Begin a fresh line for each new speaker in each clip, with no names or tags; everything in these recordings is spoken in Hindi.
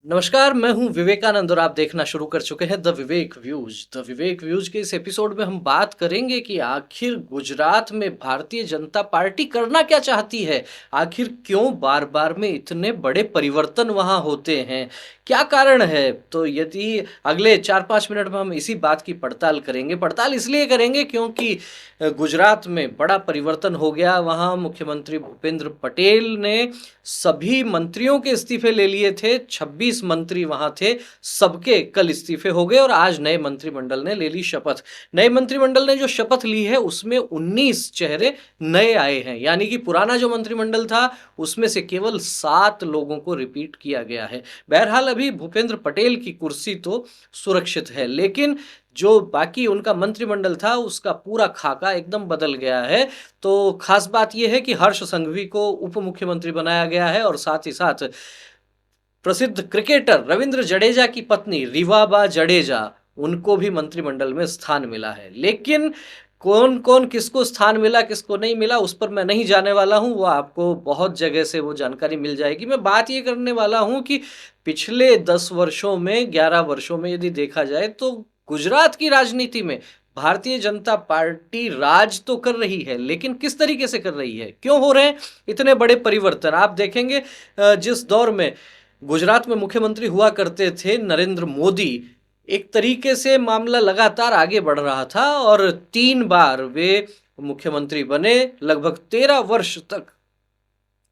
नमस्कार, मैं हूँ विवेकानंद और आप देखना शुरू कर चुके हैं the Vivek views. The Vivek views के इस एपिसोड में हम बात करेंगे कि आखिर गुजरात में भारतीय जनता पार्टी करना क्या चाहती है। आखिर क्यों बार बार में इतने बड़े परिवर्तन वहां होते हैं, क्या कारण है। तो यदि अगले 4-5 मिनट में हम इसी बात की पड़ताल करेंगे। पड़ताल इसलिए करेंगे क्योंकि गुजरात में बड़ा परिवर्तन हो गया। वहां मुख्यमंत्री भूपेंद्र पटेल ने सभी मंत्रियों के इस्तीफे ले लिए थे। 26 मंत्री वहां थे, सबके कल इस्तीफे हो गए और आज नए मंत्रिमंडल ने ले ली शपथ। नए मंत्रिमंडल ने जो शपथ ली है उसमें 19 चेहरे नए आए हैं, यानी कि पुराना जो मंत्रिमंडल था उसमें से केवल 7 लोगों को रिपीट किया गया है। बहरहाल अभी भूपेंद्र पटेल की कुर्सी तो सुरक्षित है, लेकिन जो बाकी उनका मंत्रिमंडल था उसका पूरा खाका एकदम बदल गया है। तो खास बात यह है कि हर्ष संघवी को उप मुख्यमंत्री बनाया गया है और साथ ही साथ प्रसिद्ध क्रिकेटर रविंद्र जडेजा की पत्नी रिवाबा जडेजा, उनको भी मंत्रिमंडल में स्थान मिला है। लेकिन कौन कौन किसको स्थान मिला किसको नहीं मिला उस पर मैं नहीं जाने वाला हूं, वो आपको बहुत जगह से वो जानकारी मिल जाएगी। मैं बात ये करने वाला हूं कि पिछले 10 वर्षों में 11 वर्षों में यदि देखा जाए तो गुजरात की राजनीति में भारतीय जनता पार्टी राज तो कर रही है, लेकिन किस तरीके से कर रही है, क्यों हो रहे हैं इतने बड़े परिवर्तन। आप देखेंगे जिस दौर में गुजरात में मुख्यमंत्री हुआ करते थे नरेंद्र मोदी, एक तरीके से मामला लगातार आगे बढ़ रहा था और 3 बार वे मुख्यमंत्री बने। लगभग 13 वर्ष तक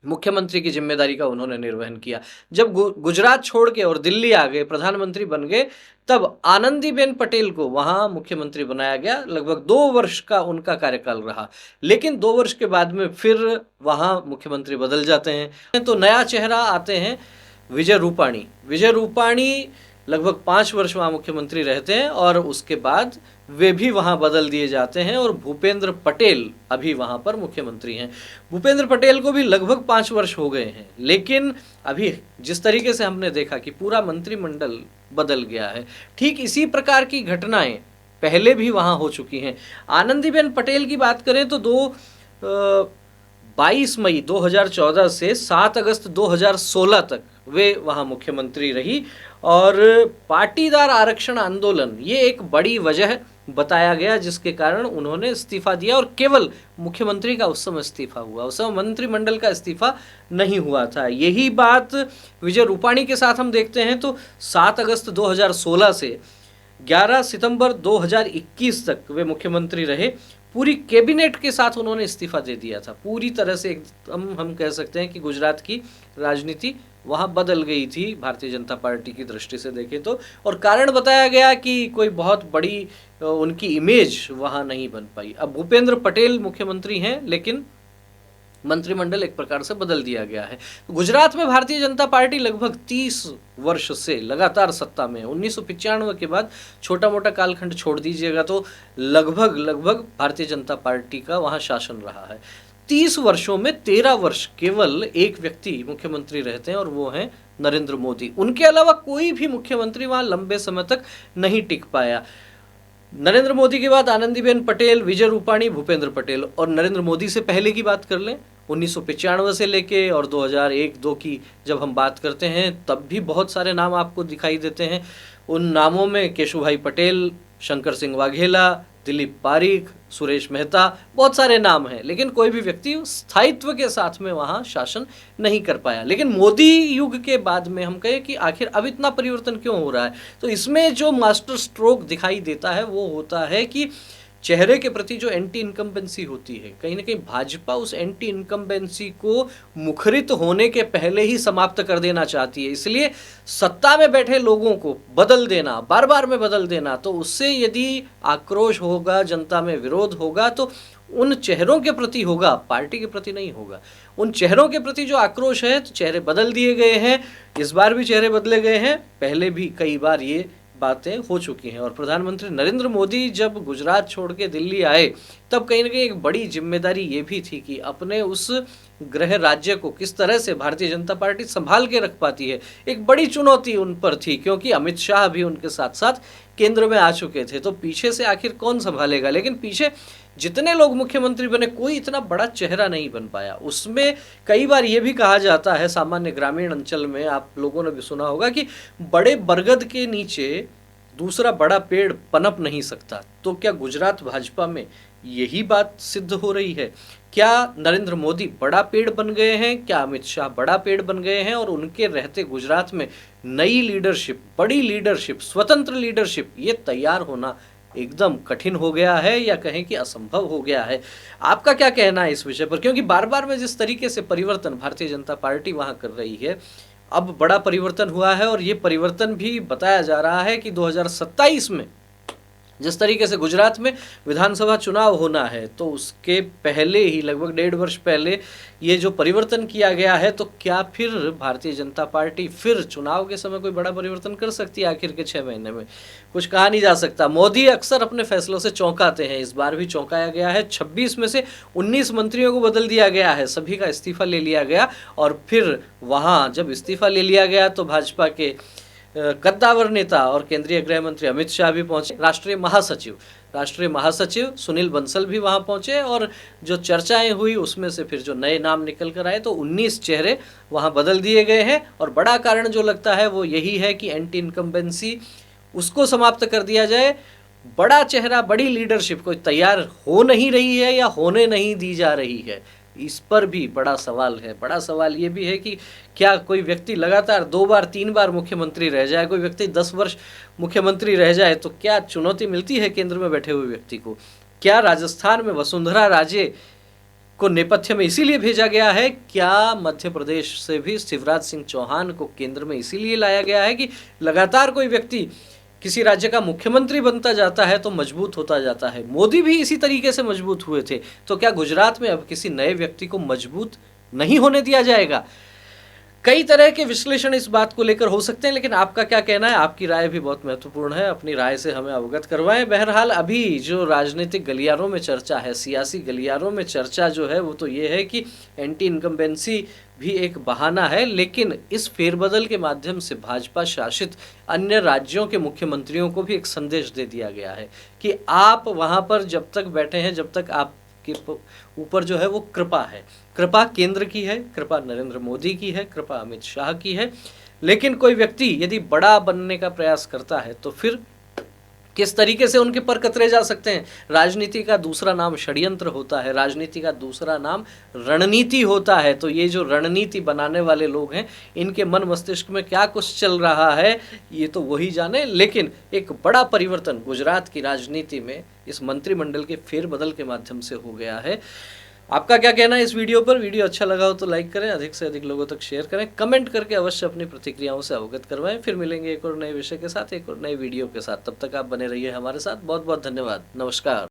मुख्यमंत्री की जिम्मेदारी का उन्होंने निर्वहन किया। जब गुजरात छोड़ के और दिल्ली आ गए, प्रधानमंत्री बन गए, तब आनंदीबेन पटेल को वहां मुख्यमंत्री बनाया गया। लगभग 2 वर्ष का उनका कार्यकाल रहा, लेकिन 2 वर्ष के बाद में फिर वहां मुख्यमंत्री बदल जाते हैं तो नया चेहरा आते हैं विजय रूपाणी। विजय रूपाणी लगभग 5 वर्ष वहाँ मुख्यमंत्री रहते हैं और उसके बाद वे भी वहाँ बदल दिए जाते हैं और भूपेंद्र पटेल अभी वहाँ पर मुख्यमंत्री हैं। भूपेंद्र पटेल को भी लगभग 5 वर्ष हो गए हैं, लेकिन अभी जिस तरीके से हमने देखा कि पूरा मंत्रिमंडल बदल गया है, ठीक इसी प्रकार की घटनाएं पहले भी वहाँ हो चुकी हैं। आनंदीबेन पटेल की बात करें तो 22 मई 2014 से 7 अगस्त 2016 तक वे वहाँ मुख्यमंत्री रही और पाटीदार आरक्षण आंदोलन ये एक बड़ी वजह बताया गया जिसके कारण उन्होंने इस्तीफा दिया और केवल मुख्यमंत्री का उस समय इस्तीफा हुआ, उस समय मंत्रिमंडल का इस्तीफा नहीं हुआ था। यही बात विजय रूपाणी के साथ हम देखते हैं तो 7 अगस्त 2016 से 11 सितंबर 2021 तक वे मुख्यमंत्री रहे। पूरी कैबिनेट के साथ उन्होंने इस्तीफा दे दिया था। पूरी तरह से एकदम हम कह सकते हैं कि गुजरात की राजनीति वहाँ बदल गई थी भारतीय जनता पार्टी की दृष्टि से देखें तो। और कारण बताया गया कि कोई बहुत बड़ी उनकी इमेज वहाँ नहीं बन पाई। अब भूपेंद्र पटेल मुख्यमंत्री हैं, लेकिन मंत्रिमंडल एक प्रकार से बदल दिया गया है। गुजरात में भारतीय जनता पार्टी लगभग 30 वर्ष से लगातार सत्ता में है। 1995 के बाद छोटा मोटा कालखंड छोड़ दीजिएगा तो लगभग भारतीय जनता पार्टी का वहाँ शासन रहा है। 30 वर्षों में 13 वर्ष केवल एक व्यक्ति मुख्यमंत्री रहते हैं और वो हैं नरेंद्र मोदी। उनके अलावा कोई भी मुख्यमंत्री वहाँ लंबे समय तक नहीं टिक पाया। नरेंद्र मोदी के बाद आनंदीबेन पटेल, विजय रूपाणी, भूपेंद्र पटेल। और नरेंद्र मोदी से पहले की बात कर लें 1995 से लेके और 2001-2 की जब हम बात करते हैं तब भी बहुत सारे नाम आपको दिखाई देते हैं। उन नामों में केशुभाई पटेल, शंकर सिंह वाघेला, दिलीप पारीख, सुरेश मेहता, बहुत सारे नाम हैं, लेकिन कोई भी व्यक्ति स्थायित्व के साथ में वहाँ शासन नहीं कर पाया। लेकिन मोदी युग के बाद में हम कहें कि आखिर अब इतना परिवर्तन क्यों हो रहा है, तो इसमें जो मास्टर स्ट्रोक दिखाई देता है वो होता है कि चेहरे के प्रति जो एंटी इनकम्बेंसी होती है, कहीं ना कहीं भाजपा उस एंटी इनकम्बेंसी को मुखरित होने के पहले ही समाप्त कर देना चाहती है। इसलिए सत्ता में बैठे लोगों को बदल देना, बार बार में बदल देना, तो उससे यदि आक्रोश होगा, जनता में विरोध होगा, तो उन चेहरों के प्रति होगा, पार्टी के प्रति नहीं होगा। उन चेहरों के प्रति जो आक्रोश है, तो चेहरे बदल दिए गए हैं। इस बार भी चेहरे बदले गए हैं, पहले भी कई बार ये बातें हो चुकी हैं। और प्रधानमंत्री नरेंद्र मोदी जब गुजरात छोड़ के दिल्ली आए तब कहीं ना कहीं एक बड़ी जिम्मेदारी ये भी थी कि अपने उस गृह राज्य को किस तरह से भारतीय जनता पार्टी संभाल के रख पाती है। एक बड़ी चुनौती उन पर थी, क्योंकि अमित शाह भी उनके साथ साथ केंद्र में आ चुके थे, तो पीछे से आखिर कौन संभालेगा। लेकिन पीछे जितने लोग मुख्यमंत्री बने कोई इतना बड़ा चेहरा नहीं बन पाया। उसमें कई बार ये भी कहा जाता है, सामान्य ग्रामीण अंचल में आप लोगों ने भी सुना होगा कि बड़े बरगद के नीचे दूसरा बड़ा पेड़ पनप नहीं सकता। तो क्या गुजरात भाजपा में यही बात सिद्ध हो रही है? क्या नरेंद्र मोदी बड़ा पेड़ बन गए हैं? क्या अमित शाह बड़ा पेड़ बन गए हैं और उनके रहते गुजरात में नई लीडरशिप, बड़ी लीडरशिप, स्वतंत्र लीडरशिप ये तैयार होना एकदम कठिन हो गया है या कहें कि असंभव हो गया है? आपका क्या कहना है इस विषय पर? क्योंकि बार बार में जिस तरीके से परिवर्तन भारतीय जनता पार्टी वहां कर रही है, अब बड़ा परिवर्तन हुआ है और ये परिवर्तन भी बताया जा रहा है कि 2027 में जिस तरीके से गुजरात में विधानसभा चुनाव होना है, तो उसके पहले ही लगभग 1.5 वर्ष पहले ये जो परिवर्तन किया गया है, तो क्या फिर भारतीय जनता पार्टी फिर चुनाव के समय कोई बड़ा परिवर्तन कर सकती है? आखिर के 6 महीने में कुछ कहा नहीं जा सकता। मोदी अक्सर अपने फैसलों से चौंकाते हैं, इस बार भी चौंकाया गया है। 26 में से 19 मंत्रियों को बदल दिया गया है, सभी का इस्तीफा ले लिया गया और फिर वहाँ जब इस्तीफा ले लिया गया तो भाजपा के कद्दावर नेता और केंद्रीय गृह मंत्री अमित शाह भी पहुंचे, राष्ट्रीय महासचिव सुनील बंसल भी वहां पहुंचे और जो चर्चाएं हुई उसमें से फिर जो नए नाम निकल कर आए तो 19 चेहरे वहां बदल दिए गए हैं। और बड़ा कारण जो लगता है वो यही है कि एंटी इनकम्बेंसी उसको समाप्त कर दिया जाए। बड़ा चेहरा, बड़ी लीडरशिप कोई तैयार हो नहीं रही है या होने नहीं दी जा रही है, इस पर भी बड़ा सवाल है। बड़ा सवाल ये भी है कि क्या कोई व्यक्ति लगातार 2 बार 3 बार मुख्यमंत्री रह जाए, कोई व्यक्ति 10 वर्ष मुख्यमंत्री रह जाए तो क्या चुनौती मिलती है केंद्र में बैठे हुए व्यक्ति को? क्या राजस्थान में वसुंधरा राजे को नेपथ्य में इसीलिए भेजा गया है? क्या मध्य प्रदेश से भी शिवराज सिंह चौहान को केंद्र में इसीलिए लाया गया है कि लगातार कोई व्यक्ति किसी राज्य का मुख्यमंत्री बनता जाता है तो मजबूत होता जाता है? मोदी भी इसी तरीके से मजबूत हुए थे। तो क्या गुजरात में अब किसी नए व्यक्ति को मजबूत नहीं होने दिया जाएगा? कई तरह के विश्लेषण इस बात को लेकर हो सकते हैं, लेकिन आपका क्या कहना है? आपकी राय भी बहुत महत्वपूर्ण है, अपनी राय से हमें अवगत करवाएं। बहरहाल अभी जो राजनीतिक गलियारों में चर्चा है, सियासी गलियारों में चर्चा जो है वो तो ये है कि एंटी इनकम्बेंसी भी एक बहाना है, लेकिन इस फेरबदल के माध्यम से भाजपा शासित अन्य राज्यों के मुख्यमंत्रियों को भी एक संदेश दे दिया गया है कि आप वहाँ पर जब तक बैठे हैं, जब तक आप के ऊपर जो है वो कृपा है, कृपा केंद्र की है, कृपा नरेंद्र मोदी की है, कृपा अमित शाह की है। लेकिन कोई व्यक्ति यदि बड़ा बनने का प्रयास करता है तो फिर किस तरीके से उनके पर कतरे जा सकते हैं? राजनीति का दूसरा नाम षड्यंत्र होता है, राजनीति का दूसरा नाम रणनीति होता है। तो ये जो रणनीति बनाने वाले लोग हैं, इनके मन मस्तिष्क में क्या कुछ चल रहा है ये तो वही जाने। लेकिन एक बड़ा परिवर्तन गुजरात की राजनीति में इस मंत्रिमंडल के फेरबदल के माध्यम से हो गया है। आपका क्या कहना है इस वीडियो पर? वीडियो अच्छा लगा हो तो लाइक करें, अधिक से अधिक लोगों तक शेयर करें, कमेंट करके अवश्य अपनी प्रतिक्रियाओं से अवगत करवाएं। फिर मिलेंगे एक और नए विषय के साथ, एक और नए वीडियो के साथ। तब तक आप बने रहिए हमारे साथ। बहुत बहुत धन्यवाद। नमस्कार।